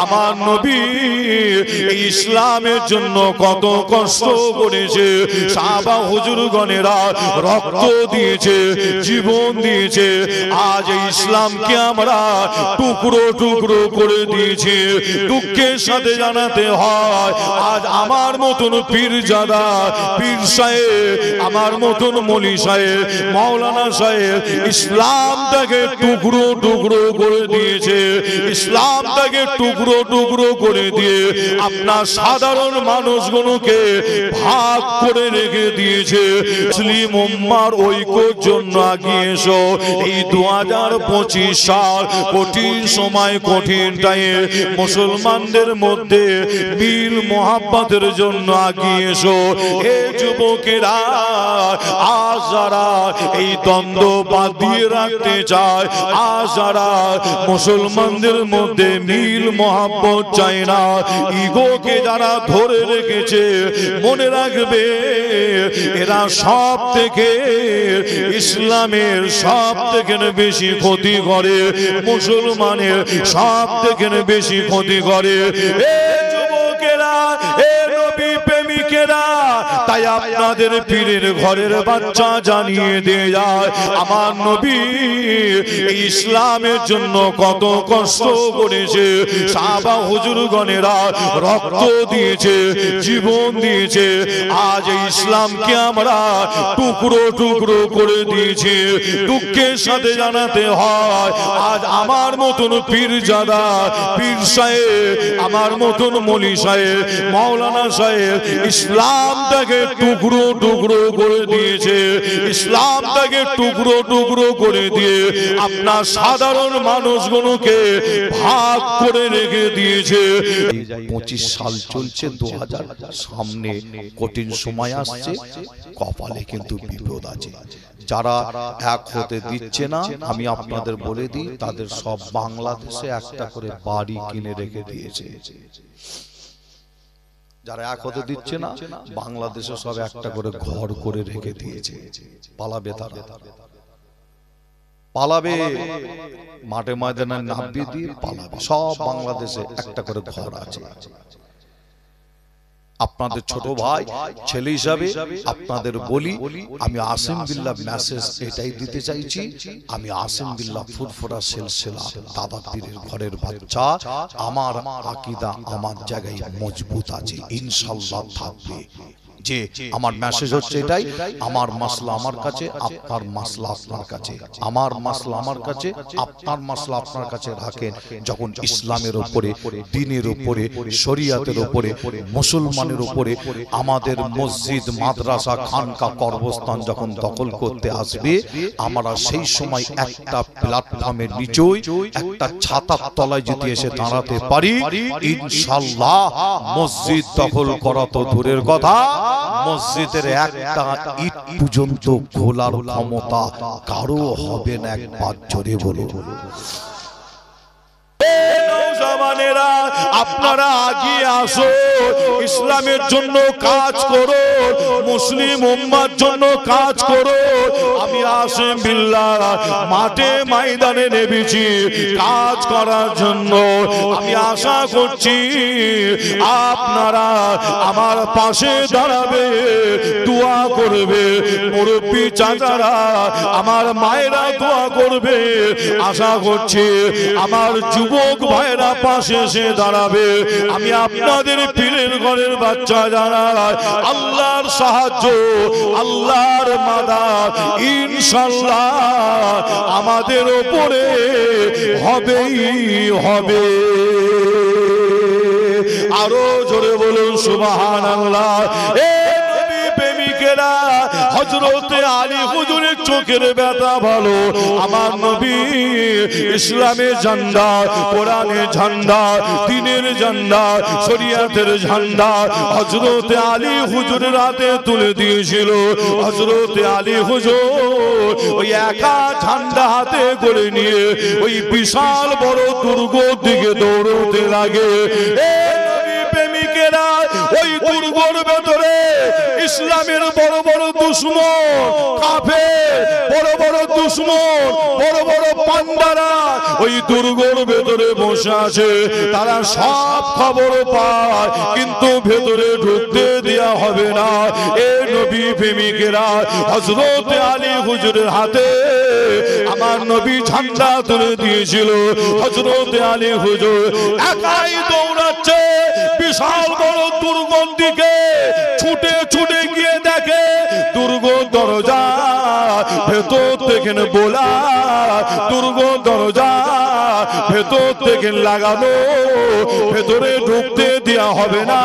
আমার নবী ইসলামের জন্য কত কষ্ট করেছে, সাহাবা হুজুরগণেরা রক্ত দিয়েছে, জীবন দিয়েছে। আজ ইসলামকে আমরা টুকরো টুকরো করে দিয়েছি। দুঃখের সাথে জানাতে হয়, আজ আমার মতন পীরজাদা, পীর সাহেব, আমার মতন মলি সাহেব, মাওলানা সাহেব ইসলামটাকে টুকরো টুকরো করে দিয়েছে। ইসলামটাকে টুকরো টুকরো করে দিয়ে আপনার সাধারণ মানুষগুলোকে ভাগ করে রেখে দিয়েছে। মুসলিম উম্মার ঐক্যের জন্য আগিয়ে এসো। এই 2025 সাল কঠিন সময়, কঠিন টাইমে মুসলমানদের মধ্যে মিল মোহাব্বতের জন্য আগিয়ে এসো। হে যুবকেরা, আজ যারা এই দ্বন্দ্ব বাঁধিয়ে রাখতে চায়, আজ যারা মুসলমানদের মধ্যে মিল মোহাব্বত চায় না, ইগোকে যারা ধরে রেখেছে, মনে রাখবে এরা সব থেকে ইসলামের সব থেকে বেশি ক্ষতি করে, মুসলমানের সব থেকে বেশি ক্ষতি করে। এ যুবকেরা, এ নবী প্রেমিকেরা, তাই আপনাদের পীরের ঘরের বাচ্চা জানিয়ে দিয়ে যায়, আমার নবী ইসলামের জন্য কত কষ্ট করেছে, সাহাবা হুজুরগণেরা রক্ত দিয়েছে, জীবন দিয়েছে। আজ ইসলামকে আমরা টুকরো টুকরো করে দিয়েছি। দুঃখের সাথে জানাতে হয়, আজ আমার মতন পীরজাদা, পীর সাহেব, আমার মতন মলি সাহেব, মাওলানা সাহেব ইসলামটাকে টুকরো টুকরো করে দিয়েছে। ইসলামটাকে টুকরো টুকরো করে দিয়ে আপনার সাধারণ মানুষগুলোকে ভাগ করে রেখে দিয়েছে। 25 সাল চলছে, 2000 সামনে কঠিন সময় আসছে, কপালে কিন্তু বিপদ আছে। যারা এক হতে দিচ্ছে না, আমি আপনাদের বলে দিই, তাদের সব বাংলাদেশে একটা করে বাড়ি কিনে রেখে দিয়েছে। যারা এক হতে দিচ্ছে না, বাংলাদেশে সব একটা করে ঘর করে রেখে দিয়েছে। পালাবে তারা, পালাবে, মাঠে ময়দানে নামবে দিয়ে পালাবে। সব বাংলাদেশে একটা করে ঘর আছে। আপনাদের ছোট ভাই ছেলে হিসাবে আপনাদের বলি, আমি আসিম বিল্লাহ মেসেজ এটাই দিতে চাইছি, আমি আসিম বিল্লাহ ফুরফুরা সিলসিলা দাদা পীরের ঘরের বাচ্চা, আমার আকীদা আমার জায়গায় মজবুত আছে, ইনশাআল্লাহ থাকবে। যে আমার মেসেজ হচ্ছে এটাই, আমার মাসলা আমার কাছে, আপনার মাসলা আপনার কাছে, আমার মাসলা আমার কাছে, আপনার মাসলা আপনার কাছে রাখেন। যখন ইসলামের উপরে, দ্বীনের উপরে, শরিয়াতের উপরে, মুসলমানের উপরে আমাদের মসজিদ, মাদ্রাসা, খানকা, কর্মস্থান যখন দখল করতে আসবে, আমরা সেই সময় একটা প্ল্যাটফর্মের নিচেই একটা ছাতার তলায় যদি এসে দাঁড়াতে পারি, ইনশাআল্লাহ মসজিদ দখল করা তো দূরের কথা, মসজিদের একটা ইট পর্যন্ত খোলার ক্ষমতা কারো হবে না। একবার জোরে বলো। আপনারা আগিয়ে আসো, ইসলামের জন্য কাজ করো, মুসলিম উম্মার জন্য কাজ করো। আমি আসিম বিল্লাহ মাঠে ময়দানে নেমেছি কাজ করার জন্য। আমি আশা করছি আপনারা আমার পাশে দাঁড়াবে, দোয়া করবে, মুরব্বী চাচারা, আমার মায়েরা দোয়া করবে। আশা করছি আমার যুবক ভাইরা পাশে এসে দাঁড়াবে। আমি আপনাদের পীরের ঘরের বাচ্চা যারা, আল্লাহর সাহায্য, আল্লাহর মাদাদ ইনশাআল্লাহ আমাদের উপরে হবেই হবে। আরো জোরে বলুন সুবহানাল্লাহ। হযরতে আলী হুজুরের চোখের ব্যথা ভালো, আমার নবী ইসলামের ঝান্ডা, কোরআনের ঝান্ডা, দ্বীনের ঝান্ডা, শরিয়াতের ঝান্ডা হযরতে আলী হুজুরের হাতে তুলে দিয়েছিল। হযরতে আলী হুজুর ওই একা ঝান্ডা হাতে করে নিয়ে ওই বিশাল বড় দুর্গর দিকে দৌড়তে লাগে। ওই দুর্গর ভেতরে ইসলামের বড় বড় দুশমন কাফের, বড় বড় দুশমন, বড় বড় পান্ডারা ওই দুর্গর ভেতরে বসে আছে। তারা সব খবর পায়, কিন্তু ভেতরে ঢুকতে দেয়া হবে না। এ নবী প্রেমিকেরা, হযরত আলী হুজুরের হাতে আমার নবী ঝান্ডা তুলে দিয়েছিল। হযরত আলী হুজুর একাই দৌড়াচ্ছে বিশাল বড় দুর্গর দিকে, ছুটে ছুটে গিয়ে দেখে দুর্গ দরজা ভেতর থেকে বলা, দুর্গ দরজা ভেতর থেকে লাগানো, ভেতরে ঢুকতে দেয়া হবে না।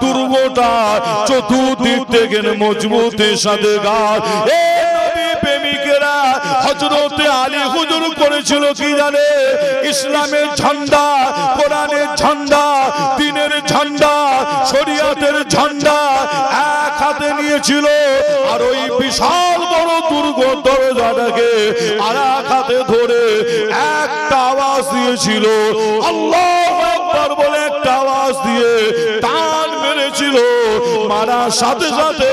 দুর্গটা চতুর্দিক থেকে মজবুতের সাথে গাছ। প্রেমিকেরা হযরত আলী হুজুর করেছিল কি জানে? ইসলামের ঝান্ডা, কোরআনের ঝান্ডা, দ্বীনের ঝান্ডা, শরীয়তের ঝান্ডা এক হাতে নিয়েছিল, আর ওই বিশাল বড় দুর্গ দরজাটাকে আর এক হাতে ধরে একটা আওয়াজ দিয়েছিল, আল্লাহু আকবার বলে একটা আওয়াজ দিয়ে টান মেরেছিল। মারার সাথে সাথে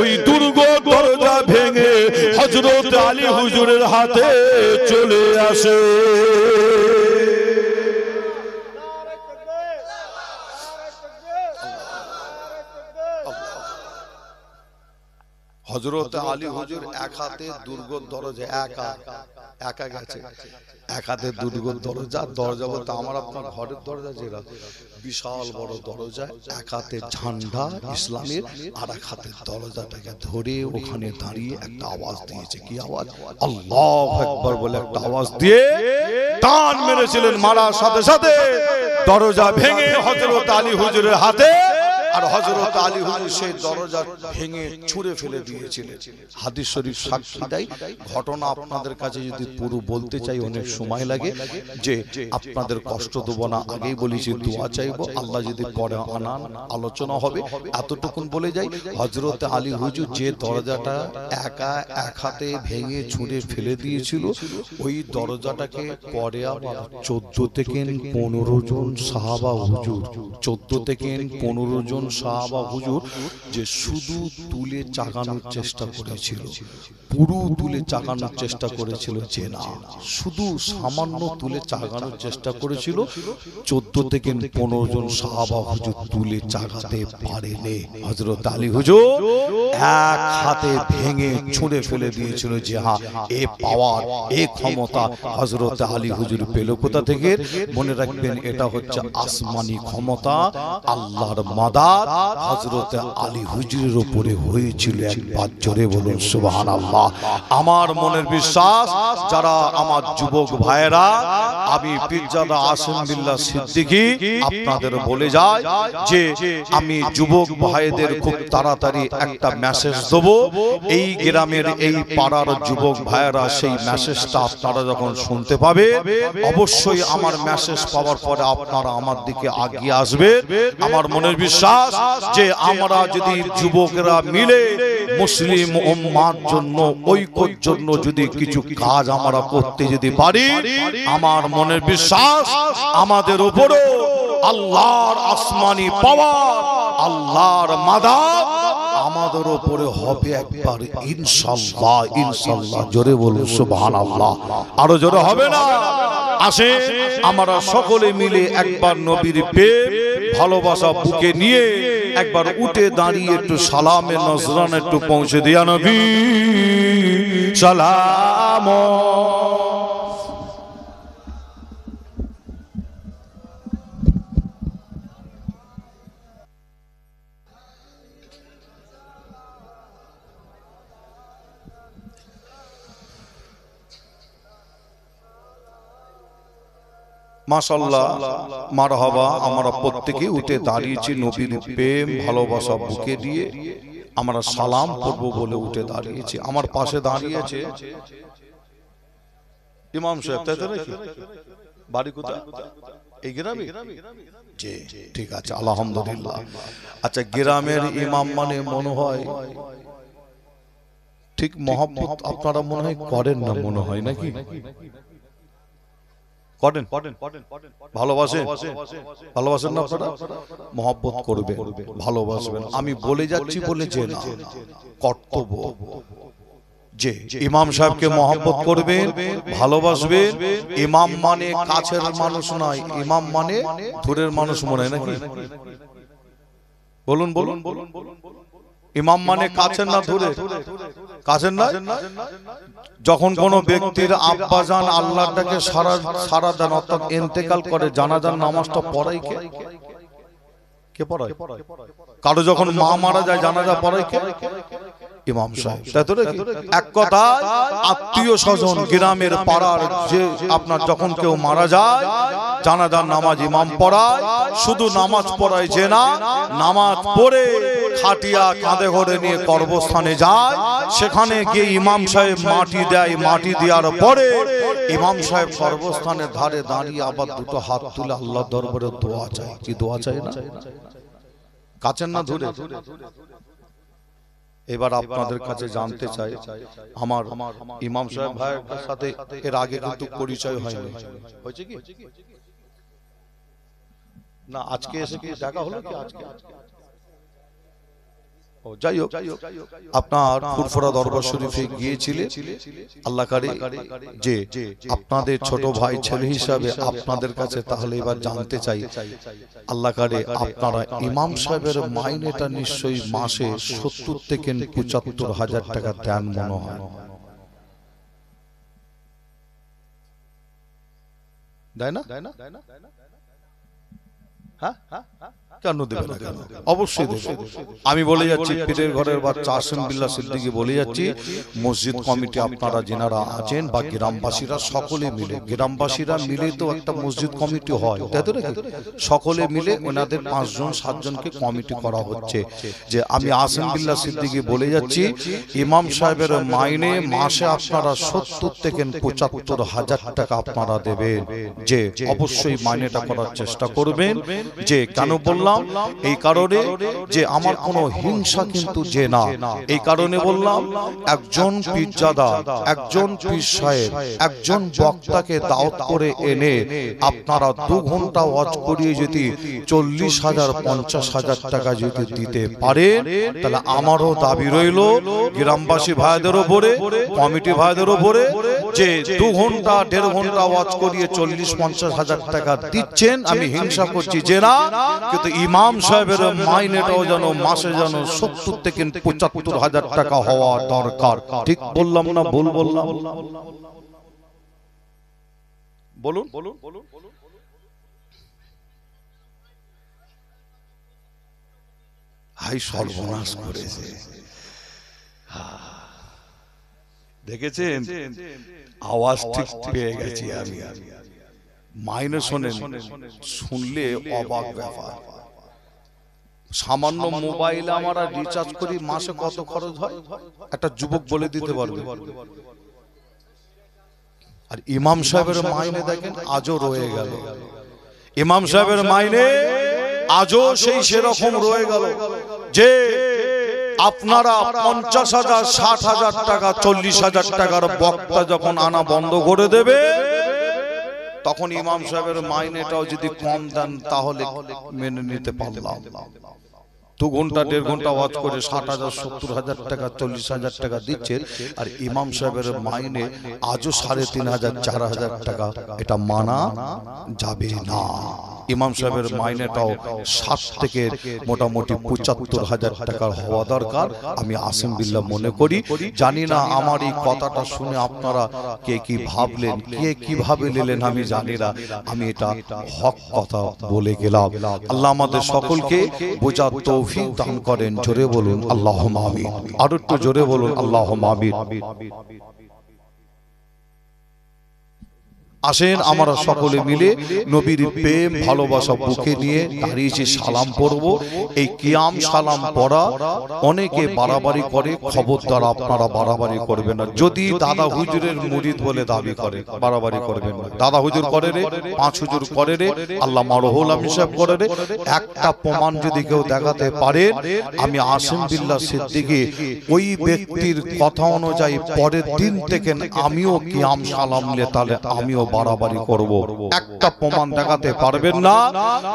ওই দুর্গ দরজা ভেঙে হযরত আলী হুজুরের হাতে চলে আসে। হযরত আলী হুজুর এক হাতে দুর্গ দরজা, একা গেছে, এক হাতে দুর্গ দরজা। দরজা বলতে আমার আপনার ঘরের দরজা, যেটা বিশাল বড় দরজা, এক হাতে ঝান্ডা ইসলামের, আর এক হাতে দরজাটাকে ধরে ওখানে দাঁড়িয়ে একটা আওয়াজ দিয়েছে। কি আওয়াজ? আল্লাহু আকবার বলে একটা আওয়াজ দিয়ে টান মেরেছিলেন। মারার সাথে সাথে দরজা ভেঙে হযরত আলী হুজুরের হাতে, আর হযরত আলী হুজুর সেই দরজা ভেঙে ছুঁড়ে ফেলে দিয়েছিলেন। হাদিস শরীফ সাক্ষী দেয়। ঘটনা আপনাদের কাছে যদি পুরো বলতে চাই অনেক সময় লাগে, যে আপনাদের কষ্ট দেব না, আগেই বলেছি দোয়া চাইবো, আল্লাহ যদি পরে আনান আলোচনা হবে। এতটুকুন বলে যাই, হযরত আলী হুজুর যে দরজাটা একা এক হাতে ভেঙে ছুঁড়ে ফেলে দিয়েছিল, ওই দরজাটাকে পরে আবার 14 থেকে 15 জন সাহাবা হুজুর, 14 থেকে 15 জন সাহাবা হুজুর যে শুধু তুলে চাগানোর চেষ্টা করেছিল, পুরো তুলে চাগানোর চেষ্টা করেছিল, যে না শুধু সামান্য তুলে চাগানোর চেষ্টা করেছিল। 14 থেকে 15 জন সাহাবা হুজুর তুলে চাগাতে পারেনি। হযরত আলী হুজুর এক হাতে ভেঙে ছুঁড়ে ফেলে দিয়েছিল। যে হ্যাঁ, এ পাওয়ার, এ ক্ষমতা হযরত আলী হুজুর পেল কোথা থেকে? মনে রাখবেন, এটা হচ্ছে আসমানি ক্ষমতা, আল্লাহর মাদাদ হযরত আলী হুজুরের উপরে হয়েছিল। একবার জোরে বলুন সুবহানাল্লাহ। আমার মনের বিশ্বাস, যারা আমার যুবক ভাইয়েরা, আমি পীরজাদা আসিম বিল্লাহ সিদ্দিকী আপনাদের বলে যায় যে আমি যুবক ভাইদের খুব তাড়াতাড়ি একটা মেসেজ দেব। এই গ্রামের, এই পাড়ার যুবক ভাইয়েরা সেই মেসেজটা আপনারা যখন শুনতে পাবে, অবশ্যই আমার মেসেজ পাওয়ার পরে আপনারা আমার দিকে এগিয়ে আসবে। আমার মনের বিশ্বাস যে আমরা যদি যুবকরা মিলে মুসলিম উম্মার জন্য, ঐক্যের জন্য যদি কিছু কাজ আমরা করতে যদি পারি, আমার মনের বিশ্বাস আমাদের উপরও আল্লাহর আসমানি পাওয়ার, আল্লাহর মাদাদ আমাদের উপরে হবে একবার ইনশাআল্লাহ। ইনশাআল্লাহ জোরে বলুন সুবহানাল্লাহ। আরো জোরে হবে না? আসে আমরা সকলে মিলে একবার নবীর প্রেম ভালোবাসা বুকে নিয়ে একবার উঠে দাঁড়িয়ে একটু সালামে নজরান একটু পৌঁছে দিয়া নবী সালাম। মাশাআল্লাহ, মারহাবা। আমরা প্রত্যেকে উঠে দাঁড়িয়েছি নবীর প্রেম ভালোবাসা বুকে দিয়ে আমরা সালাম করব বলে উঠে দাঁড়িয়েছি। আমার পাশে দাঁড়িয়েছে ইমাম সাহেব, তাই তো নাকি? বাড়ি কোথায়? এই গ্রামে? জি, ঠিক আছে, আলহামদুলিল্লাহ। আচ্ছা, গ্রামের ইমাম মানে মনে হয় ঠিক মহব্বত আপনারা মনে হয় করেন না, মনে হয় নাকি? করেন? ভালোবাসেন? ভালোবাসেন না আপনারা? মহব্বত করবেন, ভালোবাসবেন। আমি বলে যাচ্ছি বলে যে না, কর্তব্য যে ইমাম সাহেবকে মহব্বত করবেন, ভালোবাসবেন। ইমাম মানে কাছের মানুষ নয়, ইমাম মানে দূরের মানুষ মনে হয় নাকি? বলুন বলুন। ইমাম মানে কাছের না দূরে? কাছের না। যখন কোন ব্যক্তির আব্বাজান আল্লাহটাকে সারা দেন অর্থাৎ ইন্তেকাল করে, জানাজার নামাজটা পড়াই কে পড়ায়? কারো যখন মা মারা যায় জানাজা পড়াই কে? ইমাম সাহেব। তাই তো নাকি? এক কথা, আত্মীয় স্বজন গ্রামের পাড়ার যে আপনার যখন কেউ মারা যায় জানাজার নামাজ ইমাম পড়ায়। শুধু নামাজ পড়ায় যে না, নামাজ পড়ে খাটিয়া কাঁধে করে নিয়ে কবরস্থানে যায়, সেখানে গিয়ে ইমাম সাহেব মাটি দেয়। মাটি দেওয়ার পরে ইমাম সাহেব কবরস্থানের ধারে দাঁড়িয়ে আবার দুটো হাত তুলে আল্লাহর দরবারে দোয়া চায়। কি দোয়া চায় না? কাছেন না দূরে? এবার আপনাদের কাছে জানতে চাই, আমার ইমাম সাহেব ভাইয়ের সাথে এর আগে কিন্তু পরিচয় হয়নি, হয়েছে কি না? আজকে এসে কি দেখা হলো কি? আজকে যাই হোক, আপনার ফুরফুরা দরবার শরীফে গিয়েছিলেন। আল্লাহ করে যে আপনাদের ছোট ভাই ছেলে হিসাবে আপনাদের কাছে তাহলে এবার জানতে চাই, আল্লাহ করে আপনারা ইমাম সাহেবের মাইনেটা নিশ্চয়ই মাসে 70 থেকে 75,000 টাকা দেন মনে হয়, দেয় না? হ্যাঁ, কেন দেবে না? কেন? অবশ্যই দেবে। আমি বলে যাচ্ছি, পীরের ঘরের বাচ্চা আসিম বিল্লাহ সিদ্দিকী বলে যাচ্ছি, মসজিদ কমিটি আপনারা যেনারা আছেন বা গ্রামবাসীরা সকলে মিলে, গ্রামবাসীরা মিলে তো একটা মসজিদ কমিটি হয়, তাই তো নাকি? সকলে মিলে ওনাদের 5 জন 7 জনকে কমিটি করা হচ্ছে। যে আমি আসিম বিল্লাহ সিদ্দিকী বলে যাচ্ছি, ইমাম সাহেবের মাইনে মাসে আপনারা 70 থেকে 75,000 টাকা আপনারা দেবেন। যে অবশ্যই মাইনেটা করার চেষ্টা করবেন। যে কেন বললাম? এই কারণে যে আমার কোনো হিংসা কিন্তু যে না, এই কারণে বললাম, একজন পীরজাদা, একজন পীর সাহেব, একজন বক্তাকে দাওয়াত করে এনে আপনারা 2 ঘন্টা ওয়াজ করিয়ে যদি 40,000 50,000 টাকা যদি দিতে পারেন, তাহলে আমারও দাবি রইল গ্রামবাসী ভাইদের উপরে, কমিটি ভাইদের উপরে, যে 2 ঘন্টা 1.5 ঘন্টা ওয়াজ করিয়ে 40-50,000 টাকা দিচ্ছেন। আমি হিংসা করছি যে না, কিন্তু ইমাম সাহেবের মাইনেটাও যেন মাসে যেন 70 থেকে 75,000 টাকা হওয়া দরকার। ঠিক বললাম না ভুল বললাম? বলুন। হাই সর্বনাশ করেছে, দেখেছেন? আওয়াজ ঠিক পেয়ে গেছি আমি। মাইনে শোনেন, শুনলে অবাক ব্যাপার। সামান্য মোবাইলে আমরা রিচার্জ করি, মাসে কত খরচ হয় একটা যুবক বলে দিতে পারবে? আর ইমাম সাহেবের মাইনে দেখেন আজও রয়ে গেল। ইমাম সাহেবের মাইনে আজও সেই সেরকম রয়ে গেল যে আপনারা 50,000 60,000 টাকা 40,000 টাকার বক্তা যখন আনা বন্ধ করে দেবে, তখন ইমাম সাহেবের মাইনেটাও যদি কম দেন তাহলে মেনে নিতে পারলাম। 2 ঘন্টা 1.5 ঘন্টা ওয়াজ করে 60,000 70,000 টাকা 40,000 টাকা দিচ্ছে, আর ইমাম সাহেবের মাইনে আজও 3,500 4,000 টাকা। এটা মানা যাবে না। ইমাম সাহেবের মাইনেটাও 60 থেকে মোটামুটি 75,000 টাকা হওয়া দরকার। আমি আসিম বিল্লাহ মনে করি। জানি না আমার এই কথাটা শুনে আপনারা কে কি ভাবলেন, কে কিভাবে নিলেন আমি জানি না। আমি এটা হক কথা বলে গেলাম। আল্লাহ আমাদের সকলকে বোঝার তৌফিক দান করেন। জোরে বলুন আল্লাহুম্মা আমিন। আর একটু জোরে বলুন আল্লাহুম্মা আমিন। আসেন আমরা সকলে মিলে নবীর প্রেম ভালোবাসা বুকে নিয়ে দাঁড়িয়েছি, সালাম পড়ব। এই কিয়াম সালাম পড়া অনেকে বাড়াবাড়ি করে, খবরদার আপনারা বাড়াবাড়ি করবেন না। যদি দাদা হুজুরের মুরিদ বলে দাবি করে, বাড়াবাড়ি করবেন না। দাদা হুজুর করে রে, 5 হুজুর করে রে, আল্লাহ মারহুল আমি সাহেব করে রে, একটা প্রমাণ যদি কেউ দেখাতে পারে, আমি আসিম বিল্লাহ সিদ্দিকী ওই ব্যক্তির কথা অনুযায়ী পরের দিন থেকে আমিও কিয়াম সালাম নিয়ে তাহলে আমিও বাড়াবাড়ি করব। একটা প্রমাণ দেখাতে পারবেন না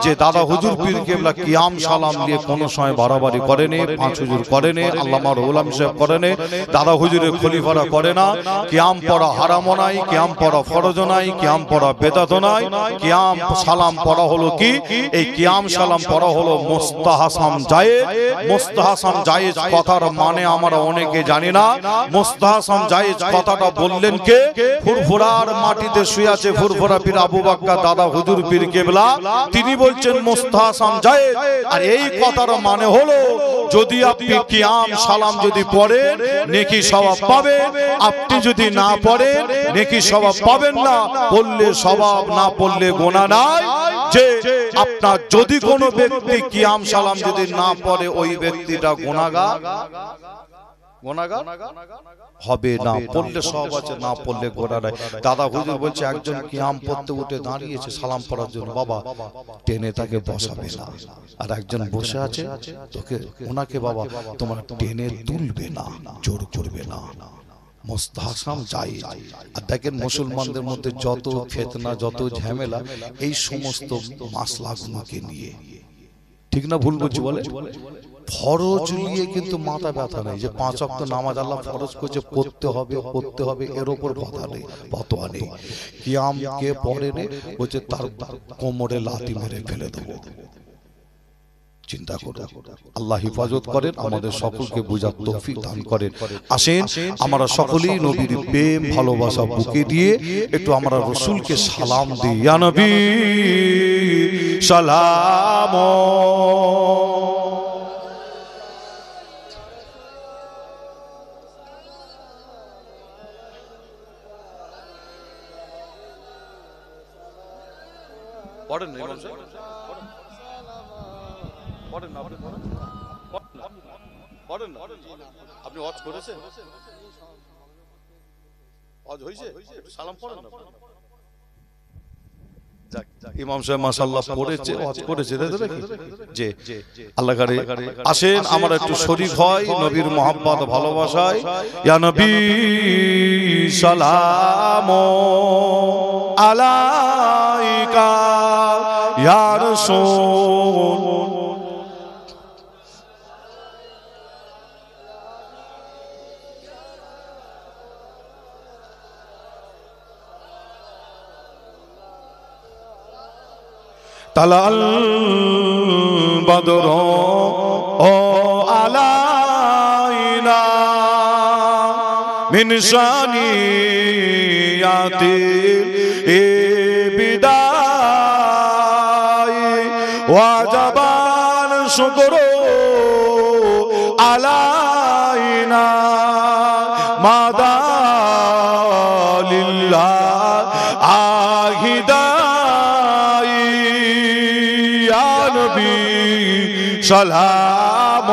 যে দাদা হুজুর পীর কেবলা কিয়াম সালাম নিয়ে কোন সময় বাড়াবাড়ি করেনি, পাঁচ হুজুর করেনি, আল্লামা রুহুল সাহেব করেনি, দাদা হুজুরের খলিফারা করে না। কিয়াম পড়া হারামও নাই, কিয়াম পড়া ফরজ নাই, কিয়াম পড়া বেদাত নাই। কিয়াম সালাম পড়া হলো কি? এই কিয়াম সালাম পড়া হলো মুস্তাহাসাম জায়েজ। মুস্তাহাসাম জায়েজ কথার মানে আমরা অনেকে জানি না। মুস্তাহাসাম জায়েজ কথাটা বললেন কে? ফুরফুরার মাটিতে শুয়ে আছে ফুরফুরা পীর আবু বাক্কা দাদা হুজুর পীর কেবলা, তিনি বলছেন মুস্তাহাসাম জায়েজ। আর এই কথার মানে হলো যদি আপনি কিয়াম সালাম যদি পড়েন নেকি সওয়াব পাবেন, আপনি যদি না পড়েন নেকি সওয়াব পাবেন না। পড়লে সওয়াব, না পড়লে গুনাহ নাই। যে আপনার যদি কোনো ব্যক্তি কিয়াম সালাম যদি না পড়ে ওই ব্যক্তিটা গুনাহগার হবে না। পড়লে সওয়াব আছে, না পড়লে গুনাহ নাই। দাদা হুজুর বলছে একজন কিয়াম পড়তে উঠে দাঁড়িয়েছে সালাম পড়ার জন্য, বাবা টেনে তাকে বসাবে না। আর একজন বসে আছে তোকে ওনাকে বাবা তোমার টেনে তুলবে না, জোর করবে না। মুস্তাহাসাম জায়েজ। আর দেখেন মুসলমানদের মধ্যে যত ফিতনা, যত ঝামেলা এই সমস্ত মাসলাগুলোকে নিয়ে, ঠিক না ভুল বলছি বলে? ফরজ নিয়ে কিন্তু মাথা ব্যথা নেই যে 5 ওয়াক্ত নামাজ আল্লাহ ফরজ করেছে পড়তে হবে, পড়তে হবে, এর উপর কথা নেই, ফতোয়া নেই। কিয়াম কে পড়ে নে বলছে তার কোমরে লাথি মেরে ফেলে দেবো। চিন্তা করুন। আল্লাহ হিফাজত করেন, আমাদের সকলকে বুঝার তৌফিক দান করেন। আসেন আমরা সকলেই নবীর প্রেম ভালোবাসা বুকে দিয়ে একটু আমরা রাসূলকে সালাম দিই। ইয়া নবী সালাম। পড়েন না ইমাম সাহেব, পড়েন না, আপনি পড়েন না। আপনি ওয়াজ করেছেন? ওয়াজ হইছে? সালাম পড়েন না। ইমাম সাহেব মাশাআল্লাহ পড়েছে, ওয়াজ করেছে, দেখেন যে আল্লাহ করে। আসেন আমরা একটু শরীক হই নবীর মহব্বত ভালোবাসায়। ইয়া নবী সালাম আলাইকা ইয়া রাসূল। তালাল বদর ও আলাইনা মিন শানিয়াতিল বিদায় ওয়াজাবান শুকরু আলাইনা মাদা লিল্লাহ আহিদা সালাম।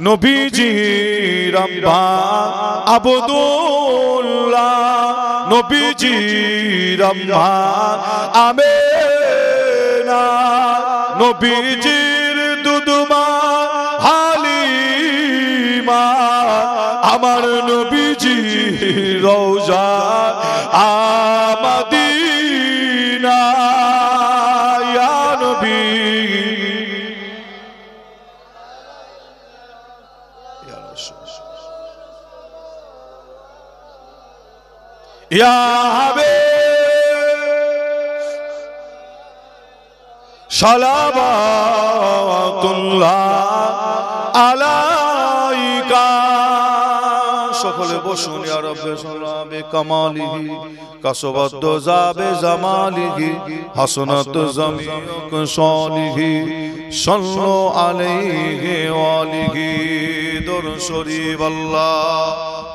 নবীজির আব্বা আব্দুল্লাহ, নবীজির আম্মা আমেনা, নবীজির দুদুমা হালিমা, আমার নবীজি রওজা আমাদিনা। ইয়া নবী ইয়া হাবিব সালাওয়াতুল্লাহ আলাইকা। সকলে বসুন। ইয়া রাব্বি সাল্লামে কামালিহি কাসবাত যাবে জামালিহি হাসনাত জামিউক সালিহি সাল্লু আলাইহি ওয়া আলিহি দুরূদ শরীফ। আল্লাহুম্মা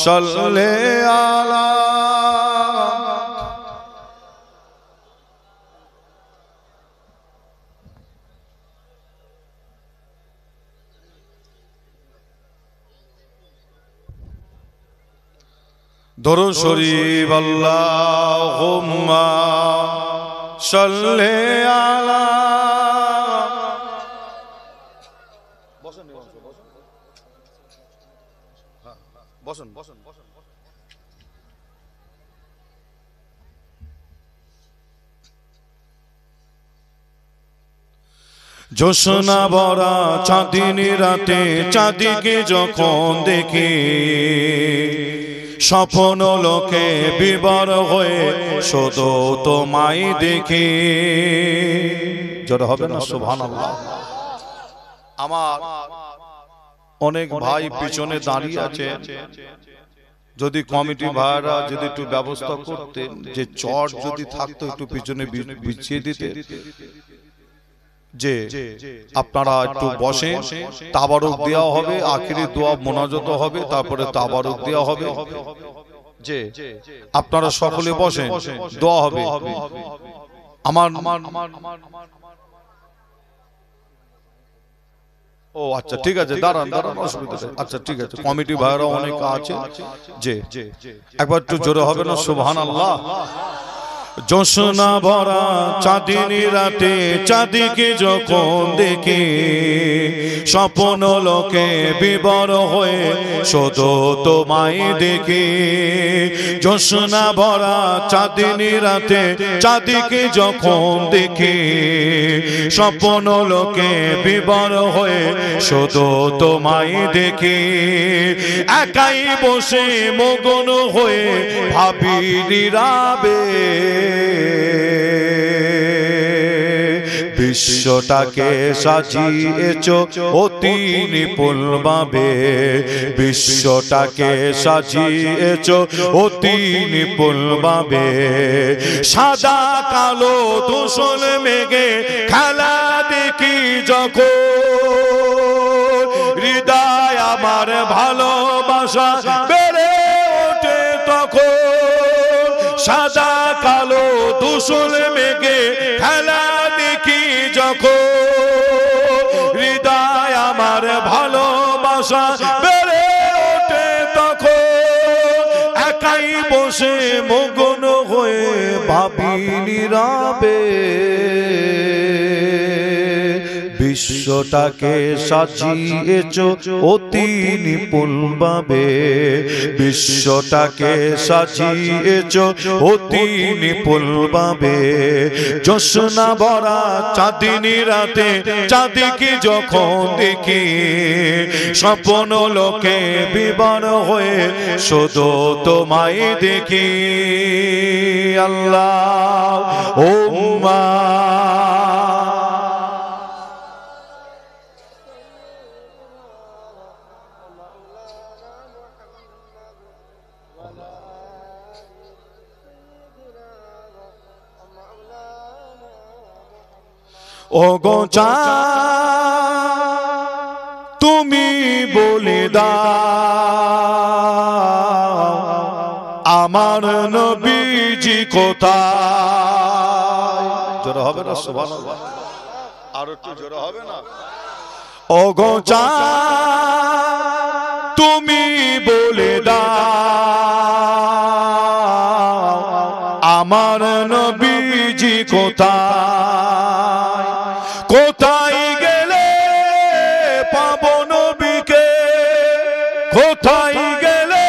সাল্লি আলা দরুদ শরীফ আল্লাহুম্মা সাল্লি আলা বসুন বসুন বসুন। জোসনা ভরা চাঁদিনী রাতে চাঁদিকে যখন দেখি, স্বপ্ন লোকে বিবর হয়ে শুধু তোমায় দেখি। জোরে হবে না সুবহানাল্লাহ। আমার অনেক ভাই পিছনে দাঁড়িয়ে আছে, যদি কমিটি ভাইরা যদি একটু ব্যবস্থা করতেন, যে চট যদি থাকতো একটু পিছনে বিছিয়ে দিতে, যে আপনারা একটু বসেন, তাবারুক দেওয়া হবে, আখিরি দোয়া মোনাজাত হবে, তারপরে তাবারুক দেওয়া হবে। যে আপনারা সকলে বসেন, দোয়া হবে। আমার ও আচ্ছা ঠিক আছে, দাঁড়ান দাঁড়ান, অসুবিধা নেই। আচ্ছা ঠিক আছে, কমিটি ভাইরা অনেক আছে, যে একবার একটু জোরে হবে না সুবহানাল্লাহ। জোসনা ভরা চাঁদিনী রাতে চাঁদিকে যখন দেখি, স্বপ্ন লোকে বিবর হয়ে শুধু তোমায় দেখি। জোসনা ভরা চাঁদিনী রাতে চাঁদিকে যখন দেখি, স্বপ্ন লোকে বিবর হয়ে শুধু তোমায় দেখি। একাই বসে মগন হয়ে ভাবি নীরবে, বিশ্বটাকে সাজিয়েছ অতি নিপুণ ভাবে। বিশ্বটাকে সাজিয়েছ অতি নিপুণ ভাবে। সাদা কালো ধূসর মেঘে খেলা দেখি যখন, হৃদয় আমার ভালোবাসা বেড়ে ওঠে তখন। সাদা কালো ধূসর মেঘে খেলা দেখি যখন, হৃদয় আমার ভালোবাসা বেড়ে ওঠে তখন। একাই বসে মগন হয়ে ভাবি নীরবে, বিশ্বটাকে সাজিয়েছ অতি নিপুণ ভাবে। বিশ্বটাকে সাজিয়েছ অতি নিপুণ ভাবে। জোসনা ভরা চাঁদিনী রাতে চাঁদিকে যখন দেখি, স্বপ্ন লোকে বিবর হয়ে শুধু তোমায় দেখি। আল্লাহুম্মা ও গো চাঁদ তুমি বলে দাও, আমার নবীজি কোথায়? জোরে হবে না সুবহানাল্লাহ, আর একটু জোরে হবে না? ও গো চাঁদ তুমি বলে দাও, আমার নবীজি কোথায়? কোথায় গেলে পাবো নবীকে? কোথায় গেলে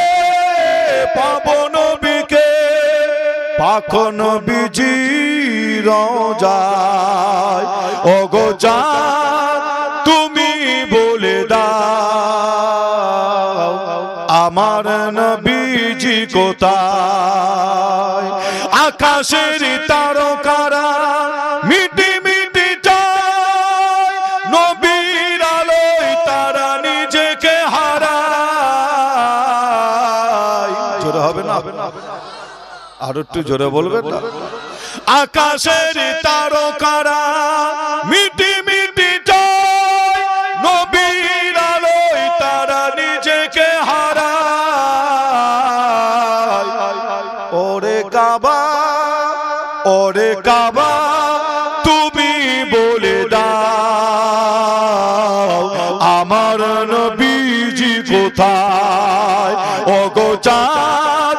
পাবো নবীকে? পাক নবীজি রওজায়। ওগো চাঁদ তুমি বলে দাও, আমার নবীজি কোথায়? আকাশের তারকারা মিটি মিটি যায়, নবীর আলোয় তারা নিজেকে হারায়। জোরে হবে না? আর একটু জোরে বলবেন না? আকাশের তারকারা মিটি মিটি যায়, নবীর আলোয় তারা নিজেকে হারায়। ওরে কাবা, ওরে কাবা তুমি বলে দাও, আমার নবীজি কোথায়? ওগো চাঁদ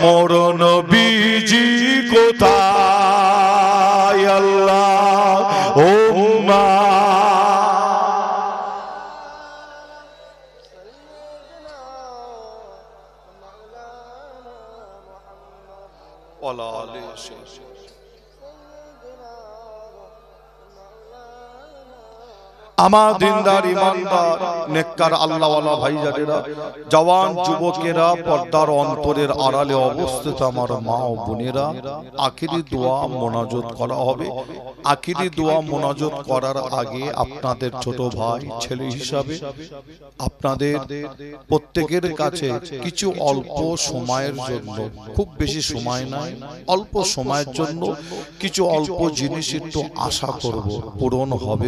মোর নবীজি কোথায় আল্লাহ উম্মা আমার দিনদার ইমানদার নেককার আল্লাহওয়ালা ভাইজানেরা, জওয়ান যুবকেরা, পর্দার অন্তরের আড়ালে অবস্থিত আমার মা ও বোনেরা, আখিরি দোয়া মোনাজাত করা হবে। আখিরি দোয়া মোনাজাত করার আগে আপনাদের ছোট ভাই ছেলে হিসাবে আপনাদের প্রত্যেকের কাছে কিছু অল্প সময়ের জন্য, খুব বেশি সময় নাই, অল্প সময়ের জন্য কিছু অল্প জিনিস একটু আশা করব পূরণ হবে।